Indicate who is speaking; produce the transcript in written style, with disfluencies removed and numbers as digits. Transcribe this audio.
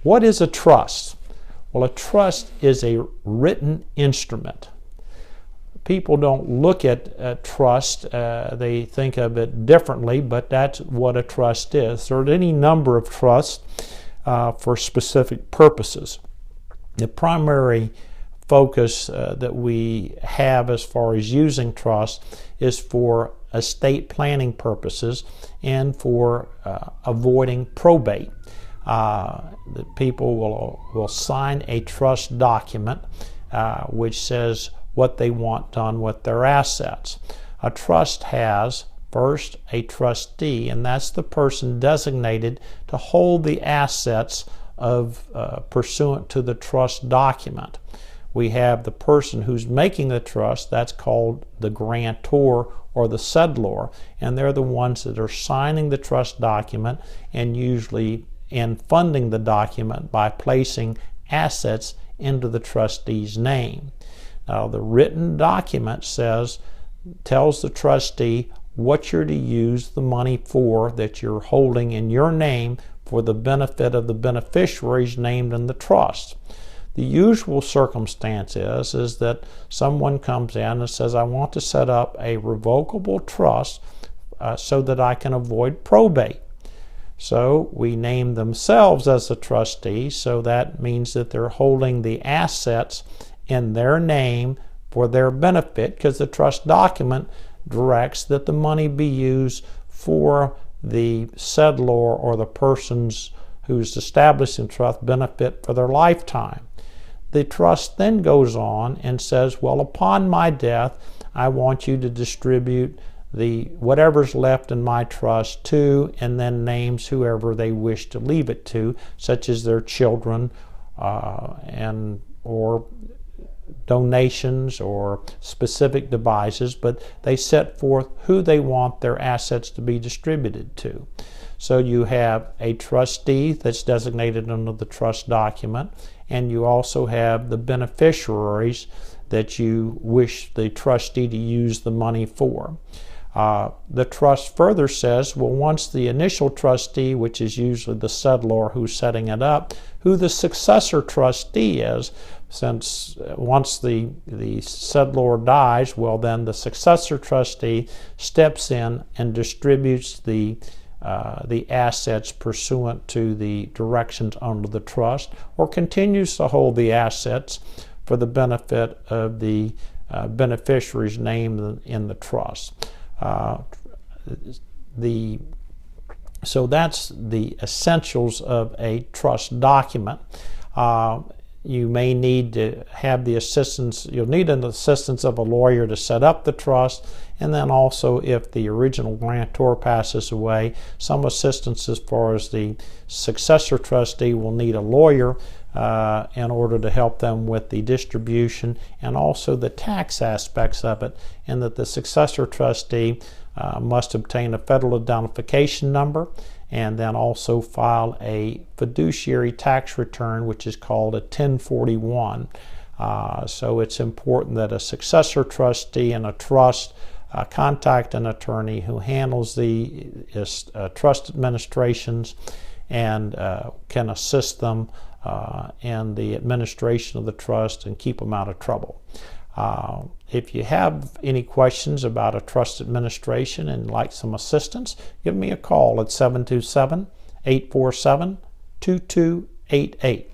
Speaker 1: What is a trust? Well, a trust is a written instrument. People don't look at trust, they think of it differently, but that's what a trust is. There are any number of trusts for specific purposes. The primary focus that we have as far as using trust is for estate planning purposes and for avoiding probate. The people will sign a trust document which says what they want done with their assets. A trust has first a trustee, and that's the person designated to hold the assets of pursuant to the trust document. We have the person who's making the trust, that's called the grantor or the settlor, and they're the ones that are signing the trust document and usually in funding the document by placing assets into the trustee's name. Now, the written document tells the trustee what you're to use the money for that you're holding in your name for the benefit of the beneficiaries named in the trust. The usual circumstance is that someone comes in and says, I want to set up a revocable trust so that I can avoid probate. So we name themselves as the trustee, so that means that they're holding the assets in their name for their benefit, because the trust document directs that the money be used for the settlor or the persons who's establishing trust benefit for their lifetime. The trust then goes on and says, well, upon my death, I want you to distribute whatever's left in my trust to, and then names whoever they wish to leave it to, such as their children or donations or specific devices, but they set forth who they want their assets to be distributed to. So you have a trustee that's designated under the trust document, and you also have the beneficiaries that you wish the trustee to use the money for. The trust further says, well, once the initial trustee, which is usually the settlor who's setting it up, who the successor trustee is, since once the settlor dies, well, then the successor trustee steps in and distributes the assets pursuant to the directions under the trust, or continues to hold the assets for the benefit of the beneficiaries named in the trust. So that's the essentials of a trust document. You may need to have you'll need an assistance of a lawyer to set up the trust, and then also if the original grantor passes away, some assistance as far as the successor trustee will need a lawyer in order to help them with the distribution and also the tax aspects of it, and that the successor trustee must obtain a federal identification number and then also file a fiduciary tax return, which is called a 1041. So it's important that a successor trustee in a trust contact an attorney who handles the trust administrations and can assist them in the administration of the trust and keep them out of trouble. If you have any questions about a trust administration and like some assistance, give me a call at 727-847-2288.